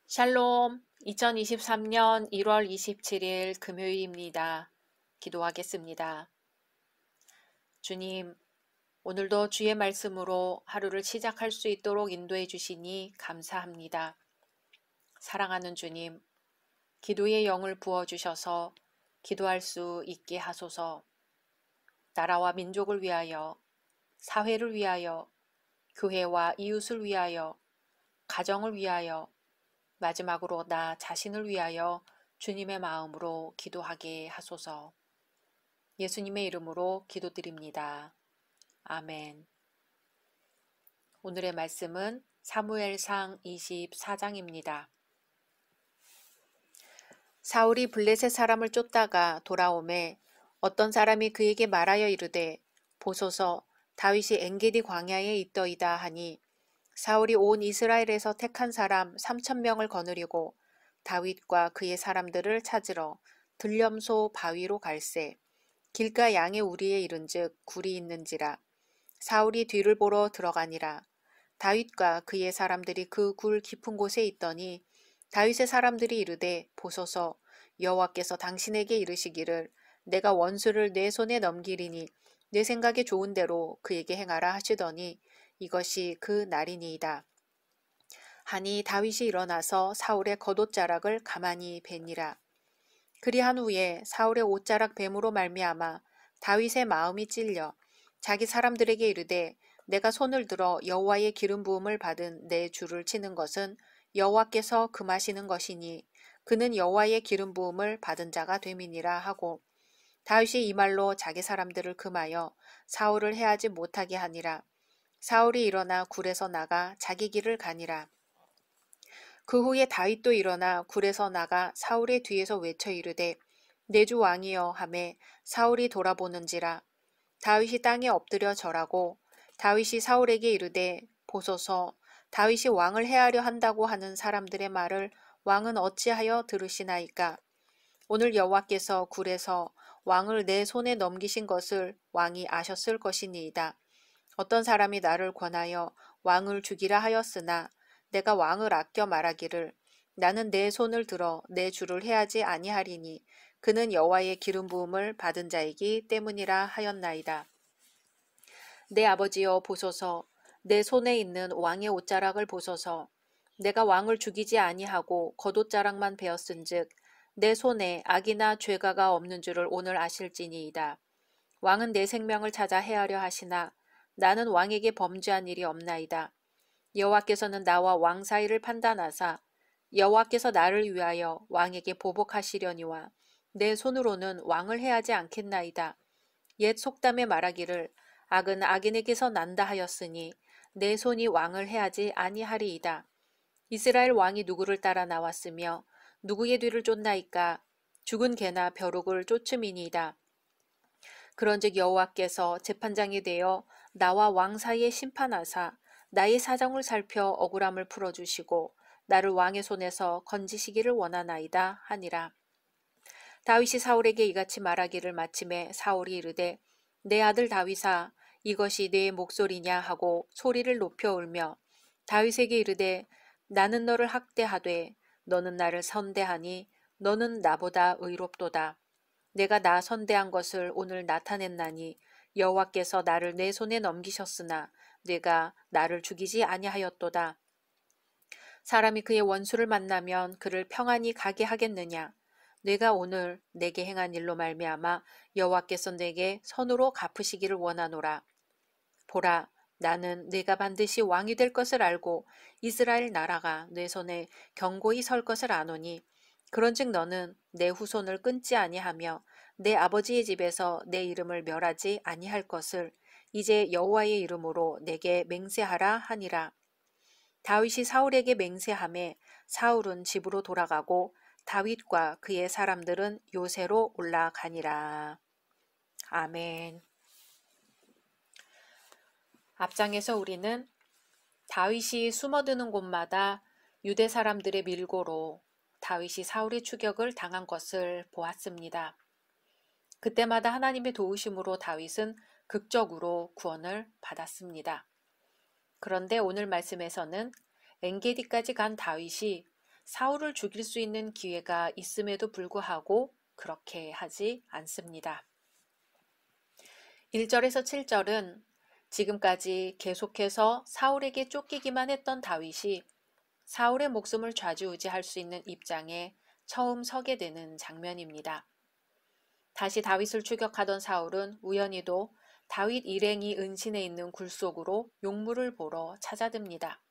샬롬, 2023년 1월 27일 금요일입니다. 기도하겠습니다. 주님, 오늘도 주의 말씀으로 하루를 시작할 수 있도록 인도해 주시니 감사합니다. 사랑하는 주님, 기도의 영을 부어주셔서 기도할 수 있게 하소서. 나라와 민족을 위하여, 사회를 위하여, 교회와 이웃을 위하여, 가정을 위하여, 마지막으로 나 자신을 위하여 주님의 마음으로 기도하게 하소서. 예수님의 이름으로 기도드립니다. 아멘. 오늘의 말씀은 사무엘상 24장입니다. 사울이 블레셋 사람을 쫓다가 돌아오매 어떤 사람이 그에게 말하여 이르되 보소서 다윗이 엔게디 광야에 있더이다 하니 사울이 온 이스라엘에서 택한 사람 3,000명을 거느리고 다윗과 그의 사람들을 찾으러 들렴소 바위로 갈새 길가 양의 우리에 이른즉 굴이 있는지라 사울이 뒤를 보러 들어가니라. 다윗과 그의 사람들이 그 굴 깊은 곳에 있더니 다윗의 사람들이 이르되 보소서 여호와께서 당신에게 이르시기를 내가 원수를 내 손에 넘기리니 내 생각에 좋은 대로 그에게 행하라 하시더니 이것이 그 날이니이다. 하니 다윗이 일어나서 사울의 겉옷자락을 가만히 베니라. 그리한 후에 사울의 옷자락 뱀으로 말미암아 다윗의 마음이 찔려 자기 사람들에게 이르되 내가 손을 들어 여호와의 기름 부음을 받은 내 주를 치는 것은 여호와께서 금하시는 것이니 그는 여호와의 기름 부음을 받은 자가 됨이니라 하고 다윗이 이 말로 자기 사람들을 금하여 사울을 해하지 못하게 하니라. 사울이 일어나 굴에서 나가 자기 길을 가니라. 그 후에 다윗도 일어나 굴에서 나가 사울의 뒤에서 외쳐 이르되 내 주 왕이여 하매 사울이 돌아보는지라. 다윗이 땅에 엎드려 절하고 다윗이 사울에게 이르되 보소서 다윗이 왕을 해하려 한다고 하는 사람들의 말을 왕은 어찌하여 들으시나이까. 오늘 여호와께서 굴에서 왕을 내 손에 넘기신 것을 왕이 아셨을 것이니이다. 어떤 사람이 나를 권하여 왕을 죽이라 하였으나 내가 왕을 아껴 말하기를 나는 내 손을 들어 내 주를 해하지 아니하리니 그는 여호와의 기름 부음을 받은 자이기 때문이라 하였나이다. 내 아버지여 보소서 내 손에 있는 왕의 옷자락을 보소서. 내가 왕을 죽이지 아니하고 겉옷자락만 베었은즉 내 손에 악이나 죄가가 없는 줄을 오늘 아실지니이다. 왕은 내 생명을 찾아 해하려 하시나 나는 왕에게 범죄한 일이 없나이다. 여호와께서는 나와 왕 사이를 판단하사 여호와께서 나를 위하여 왕에게 보복하시려니와 내 손으로는 왕을 해하지 않겠나이다. 옛 속담에 말하기를 악은 악인에게서 난다 하였으니 내 손이 왕을 해하지 아니하리이다. 이스라엘 왕이 누구를 따라 나왔으며 누구의 뒤를 쫓나이까? 죽은 개나 벼룩을 쫓음이니이다. 그런즉 여호와께서 재판장이 되어 나와 왕 사이에 심판하사 나의 사정을 살펴 억울함을 풀어주시고 나를 왕의 손에서 건지시기를 원하나이다 하니라. 다윗이 사울에게 이같이 말하기를 마침에 사울이 이르되 내 아들 다윗아 이것이 내 목소리냐 하고 소리를 높여 울며 다윗에게 이르되 나는 너를 학대하되 너는 나를 선대하니 너는 나보다 의롭도다. 내가 나 선대한 것을 오늘 나타냈나니 여호와께서 나를 내 손에 넘기셨으나 내가 나를 죽이지 아니하였도다. 사람이 그의 원수를 만나면 그를 평안히 가게 하겠느냐? 내가 오늘 내게 행한 일로 말미암아 여호와께서 내게 선으로 갚으시기를 원하노라. 보라, 나는 내가 반드시 왕이 될 것을 알고 이스라엘 나라가 내 손에 견고히 설 것을 아노니 그런즉 너는 내 후손을 끊지 아니하며 내 아버지의 집에서 내 이름을 멸하지 아니할 것을 이제 여호와의 이름으로 내게 맹세하라 하니라. 다윗이 사울에게 맹세하매 사울은 집으로 돌아가고 다윗과 그의 사람들은 요새로 올라가니라. 아멘. 앞장에서 우리는 다윗이 숨어드는 곳마다 유대 사람들의 밀고로 다윗이 사울의 추격을 당한 것을 보았습니다. 그때마다 하나님의 도우심으로 다윗은 극적으로 구원을 받았습니다. 그런데 오늘 말씀에서는 엔게디까지 간 다윗이 사울을 죽일 수 있는 기회가 있음에도 불구하고 그렇게 하지 않습니다. 1절에서 7절은 지금까지 계속해서 사울에게 쫓기기만 했던 다윗이 사울의 목숨을 좌지우지할 수 있는 입장에 처음 서게 되는 장면입니다. 다시 다윗을 추격하던 사울은 우연히도 다윗 일행이 은신해 있는 굴 속으로 용물을 보러 찾아듭니다.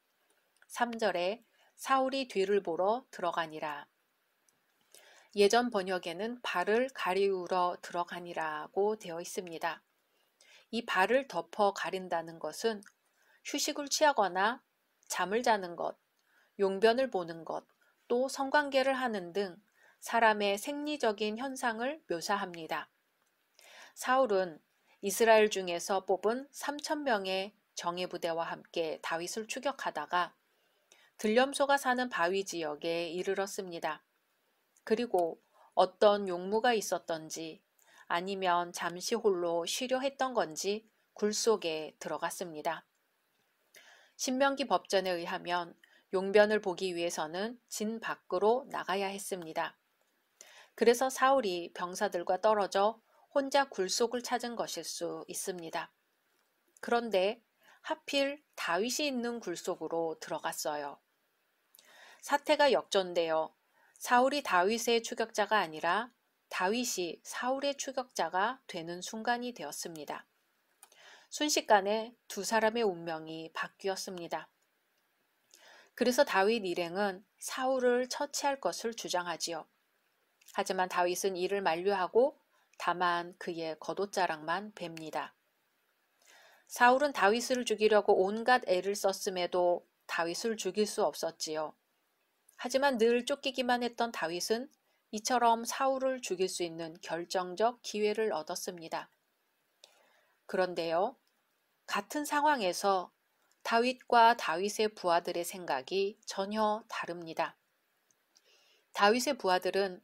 3절에 사울이 뒤를 보러 들어가니라. 예전 번역에는 발을 가리우러 들어가니라고 되어 있습니다. 이 발을 덮어 가린다는 것은 휴식을 취하거나 잠을 자는 것, 용변을 보는 것, 또 성관계를 하는 등 사람의 생리적인 현상을 묘사합니다. 사울은 이스라엘 중에서 뽑은 3,000명의 정예부대와 함께 다윗을 추격하다가 들염소가 사는 바위 지역에 이르렀습니다. 그리고 어떤 용무가 있었던지 아니면 잠시 홀로 쉬려 했던 건지 굴 속에 들어갔습니다. 신명기 법전에 의하면 용변을 보기 위해서는 진 밖으로 나가야 했습니다. 그래서 사울이 병사들과 떨어져 혼자 굴 속을 찾은 것일 수 있습니다. 그런데 하필 다윗이 있는 굴 속으로 들어갔어요. 사태가 역전되어 사울이 다윗의 추격자가 아니라 다윗이 사울의 추격자가 되는 순간이 되었습니다. 순식간에 두 사람의 운명이 바뀌었습니다. 그래서 다윗 일행은 사울을 처치할 것을 주장하지요. 하지만 다윗은 이를 만류하고 다만 그의 겉옷자락만 뱁니다. 사울은 다윗을 죽이려고 온갖 애를 썼음에도 다윗을 죽일 수 없었지요. 하지만 늘 쫓기기만 했던 다윗은 이처럼 사울을 죽일 수 있는 결정적 기회를 얻었습니다. 그런데요, 같은 상황에서 다윗과 다윗의 부하들의 생각이 전혀 다릅니다. 다윗의 부하들은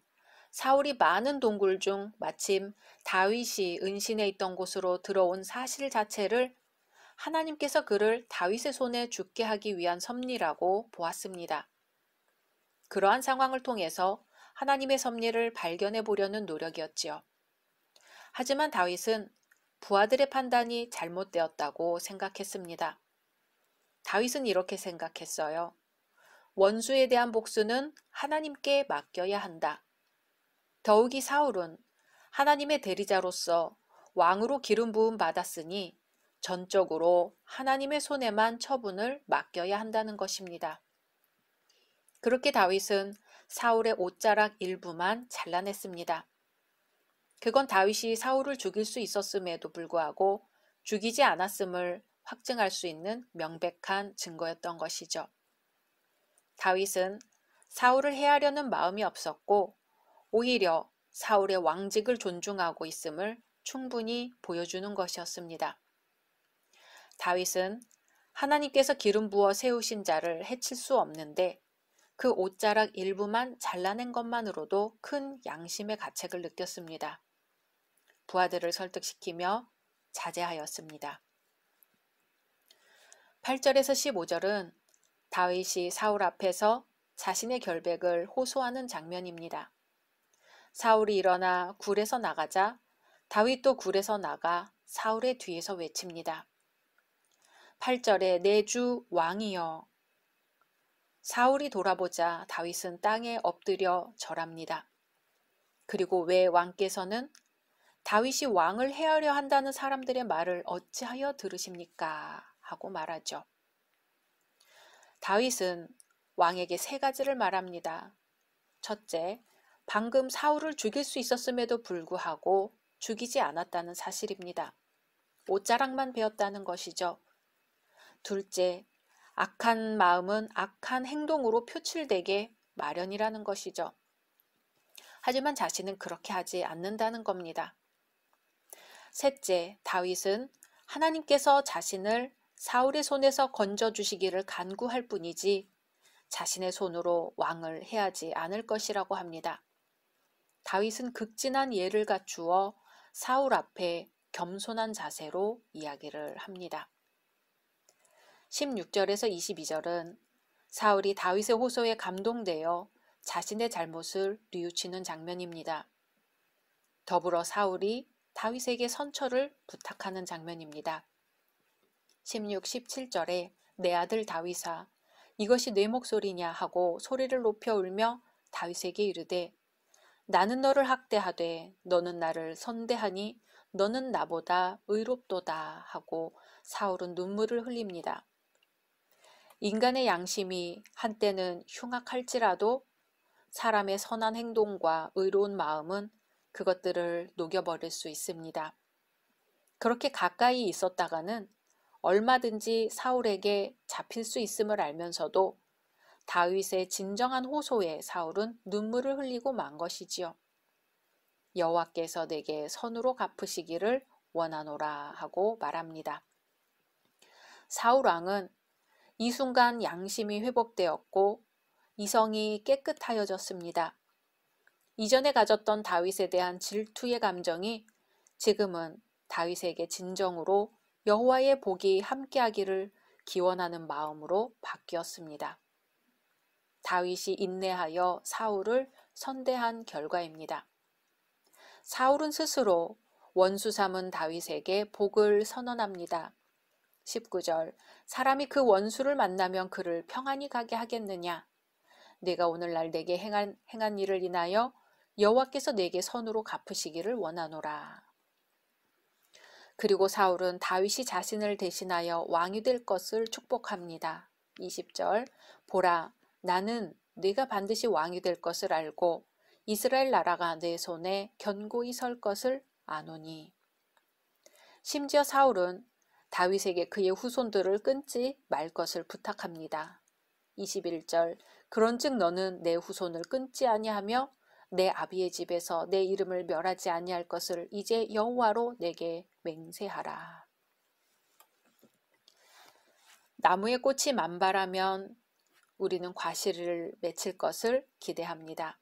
사울이 많은 동굴 중 마침 다윗이 은신해 있던 곳으로 들어온 사실 자체를 하나님께서 그를 다윗의 손에 죽게 하기 위한 섭리라고 보았습니다. 그러한 상황을 통해서 하나님의 섭리를 발견해 보려는 노력이었지요. 하지만 다윗은 부하들의 판단이 잘못되었다고 생각했습니다. 다윗은 이렇게 생각했어요. 원수에 대한 복수는 하나님께 맡겨야 한다. 더욱이 사울은 하나님의 대리자로서 왕으로 기름 부음 받았으니 전적으로 하나님의 손에만 처분을 맡겨야 한다는 것입니다. 그렇게 다윗은 사울의 옷자락 일부만 잘라냈습니다. 그건 다윗이 사울을 죽일 수 있었음에도 불구하고 죽이지 않았음을 확증할 수 있는 명백한 증거였던 것이죠. 다윗은 사울을 해하려는 마음이 없었고 오히려 사울의 왕직을 존중하고 있음을 충분히 보여주는 것이었습니다. 다윗은 하나님께서 기름 부어 세우신 자를 해칠 수 없는데 그 옷자락 일부만 잘라낸 것만으로도 큰 양심의 가책을 느꼈습니다. 부하들을 설득시키며 자제하였습니다. 8절에서 15절은 다윗이 사울 앞에서 자신의 결백을 호소하는 장면입니다. 사울이 일어나 굴에서 나가자 다윗도 굴에서 나가 사울의 뒤에서 외칩니다. 8절에 내 주 왕이여. 사울이 돌아보자 다윗은 땅에 엎드려 절합니다. 그리고 왜 왕께서는 다윗이 왕을 해하려 한다는 사람들의 말을 어찌하여 들으십니까? 하고 말하죠. 다윗은 왕에게 세 가지를 말합니다. 첫째, 방금 사울을 죽일 수 있었음에도 불구하고 죽이지 않았다는 사실입니다. 옷자락만 베었다는 것이죠. 둘째, 악한 마음은 악한 행동으로 표출되게 마련이라는 것이죠. 하지만 자신은 그렇게 하지 않는다는 겁니다. 셋째, 다윗은 하나님께서 자신을 사울의 손에서 건져주시기를 간구할 뿐이지 자신의 손으로 왕을 해하지 않을 것이라고 합니다. 다윗은 극진한 예를 갖추어 사울 앞에 겸손한 자세로 이야기를 합니다. 16절에서 22절은 사울이 다윗의 호소에 감동되어 자신의 잘못을 뉘우치는 장면입니다. 더불어 사울이 다윗에게 선처를 부탁하는 장면입니다. 16, 17절에 내 아들 다윗아 이것이 내 목소리냐 하고 소리를 높여 울며 다윗에게 이르되 나는 너를 학대하되 너는 나를 선대하니 너는 나보다 의롭도다 하고 사울은 눈물을 흘립니다. 인간의 양심이 한때는 흉악할지라도 사람의 선한 행동과 의로운 마음은 그것들을 녹여버릴 수 있습니다. 그렇게 가까이 있었다가는 얼마든지 사울에게 잡힐 수 있음을 알면서도 다윗의 진정한 호소에 사울은 눈물을 흘리고 만 것이지요. 여호와께서 내게 선으로 갚으시기를 원하노라 하고 말합니다. 사울 왕은 이 순간 양심이 회복되었고 이성이 깨끗하여졌습니다. 이전에 가졌던 다윗에 대한 질투의 감정이 지금은 다윗에게 진정으로 여호와의 복이 함께하기를 기원하는 마음으로 바뀌었습니다. 다윗이 인내하여 사울을 선대한 결과입니다. 사울은 스스로 원수 삼은 다윗에게 복을 선언합니다. 19절 사람이 그 원수를 만나면 그를 평안히 가게 하겠느냐? 내가 오늘날 내게 행한 일을 인하여 여호와께서 내게 선으로 갚으시기를 원하노라. 그리고 사울은 다윗이 자신을 대신하여 왕이 될 것을 축복합니다. 20절 보라 나는 네가 반드시 왕이 될 것을 알고 이스라엘 나라가 내 손에 견고히 설 것을 아노니. 심지어 사울은 다윗에게 그의 후손들을 끊지 말 것을 부탁합니다. 21절 그런즉 너는 내 후손을 끊지 아니하며 내 아비의 집에서 내 이름을 멸하지 아니할 것을 이제 여호와로 내게 맹세하라. 나무의 꽃이 만발하면 우리는 과실을 맺힐 것을 기대합니다.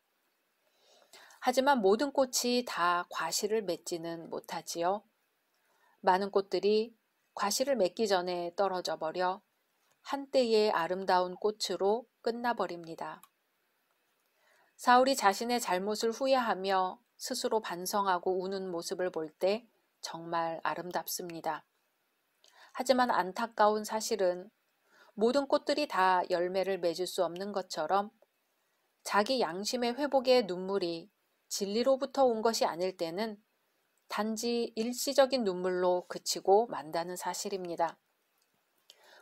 하지만 모든 꽃이 다 과실을 맺지는 못하지요. 많은 꽃들이 과실을 맺기 전에 떨어져 버려 한때의 아름다운 꽃으로 끝나버립니다. 사울이 자신의 잘못을 후회하며 스스로 반성하고 우는 모습을 볼 때 정말 아름답습니다. 하지만 안타까운 사실은 모든 꽃들이 다 열매를 맺을 수 없는 것처럼 자기 양심의 회복의 눈물이 진리로부터 온 것이 아닐 때는 단지 일시적인 눈물로 그치고 만다는 사실입니다.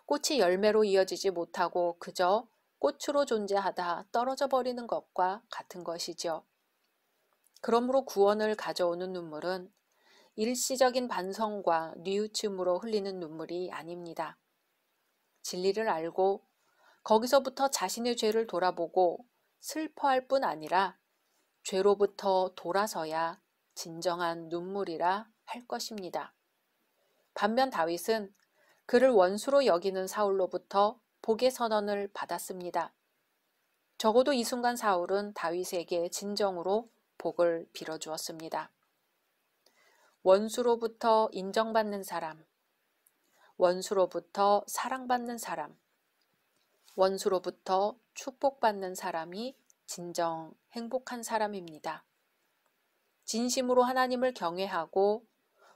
꽃이 열매로 이어지지 못하고 그저 꽃으로 존재하다 떨어져 버리는 것과 같은 것이죠. 그러므로 구원을 가져오는 눈물은 일시적인 반성과 뉘우침으로 흘리는 눈물이 아닙니다. 진리를 알고 거기서부터 자신의 죄를 돌아보고 슬퍼할 뿐 아니라 죄로부터 돌아서야 진정한 눈물이라 할 것입니다. 반면 다윗은 그를 원수로 여기는 사울로부터 복의 선언을 받았습니다. 적어도 이 순간 사울은 다윗에게 진정으로 복을 빌어주었습니다. 원수로부터 인정받는 사람, 원수로부터 사랑받는 사람, 원수로부터 축복받는 사람이 진정 행복한 사람입니다. 진심으로 하나님을 경외하고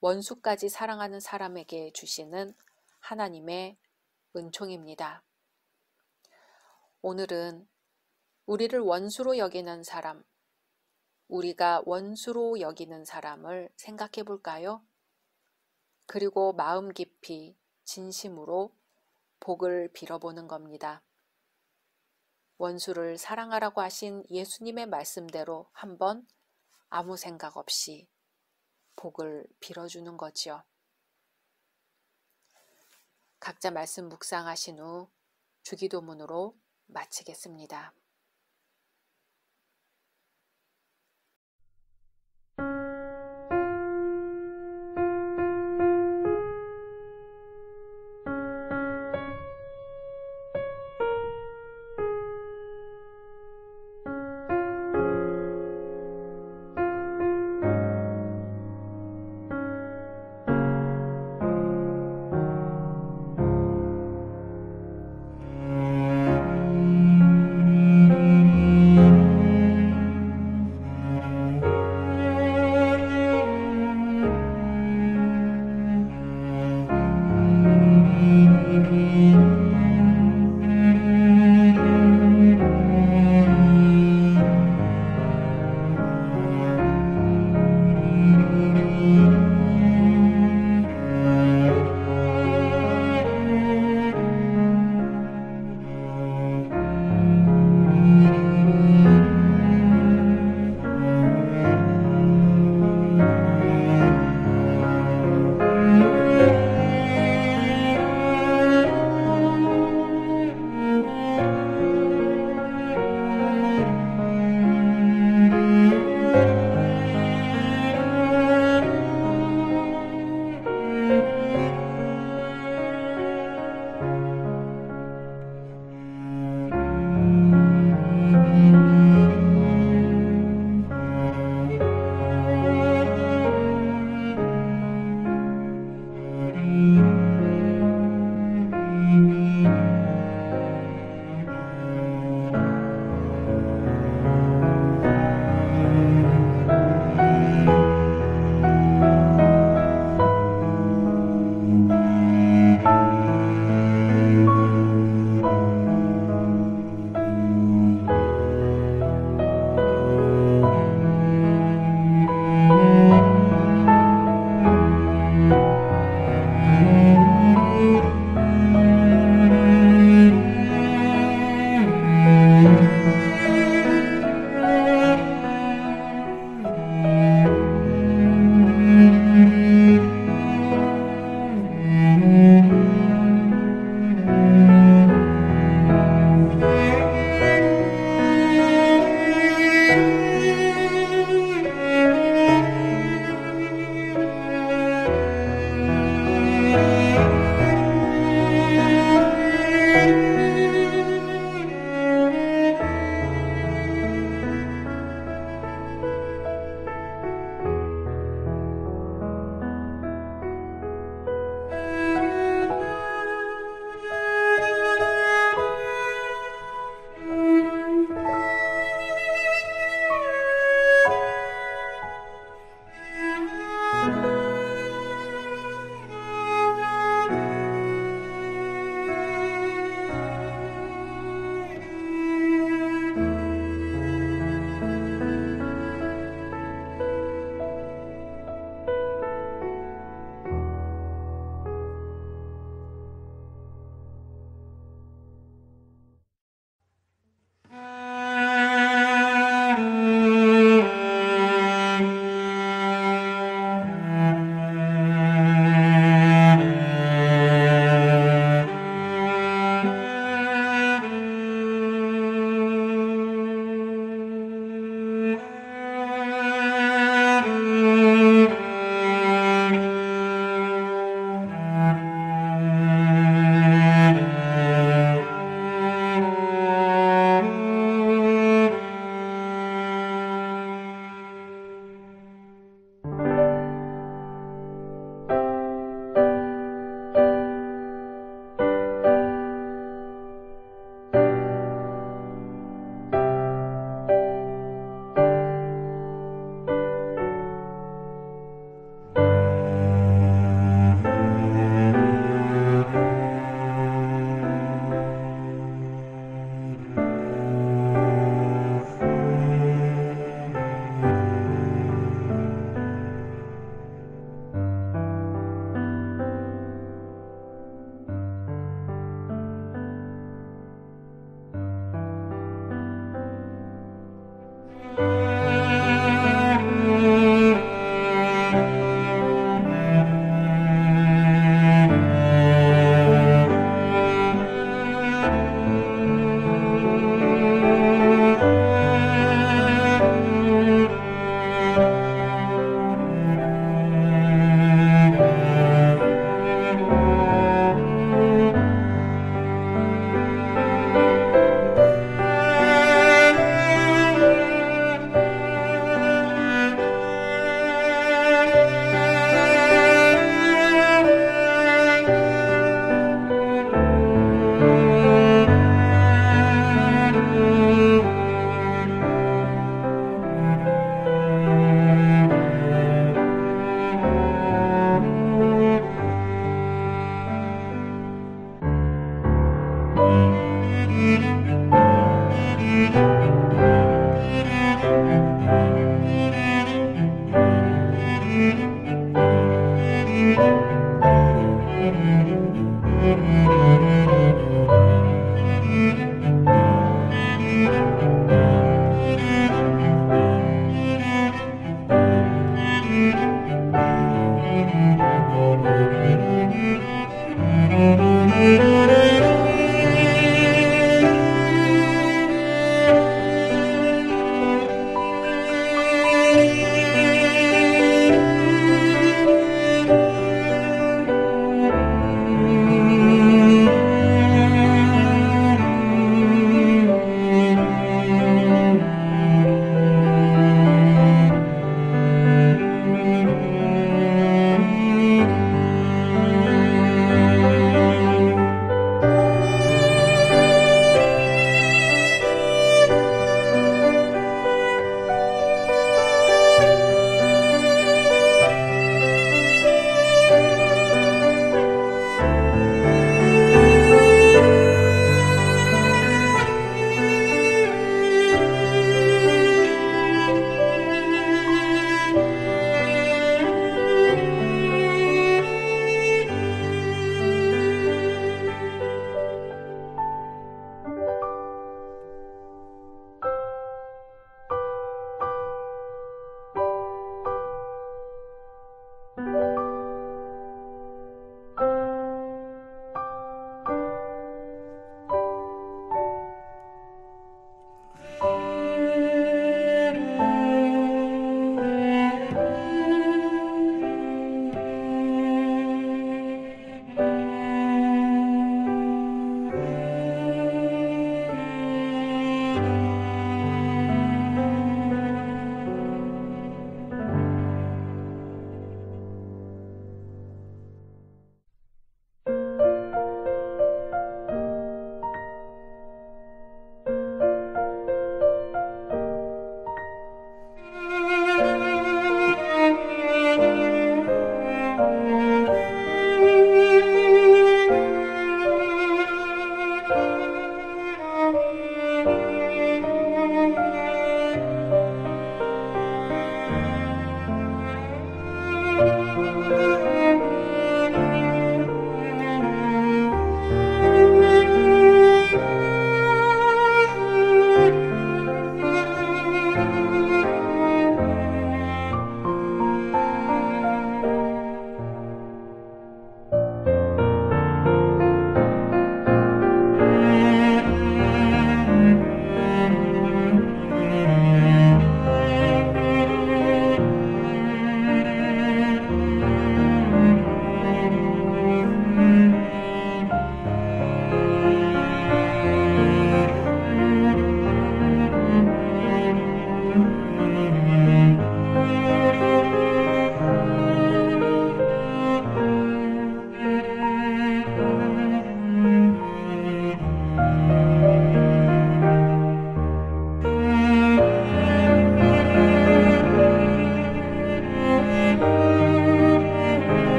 원수까지 사랑하는 사람에게 주시는 하나님의 은총입니다. 오늘은 우리를 원수로 여기는 사람, 우리가 원수로 여기는 사람을 생각해 볼까요? 그리고 마음 깊이 진심으로 복을 빌어보는 겁니다. 원수를 사랑하라고 하신 예수님의 말씀대로 한번 아무 생각 없이 복을 빌어주는 거지요. 각자 말씀 묵상하신 후 주기도문으로 마치겠습니다.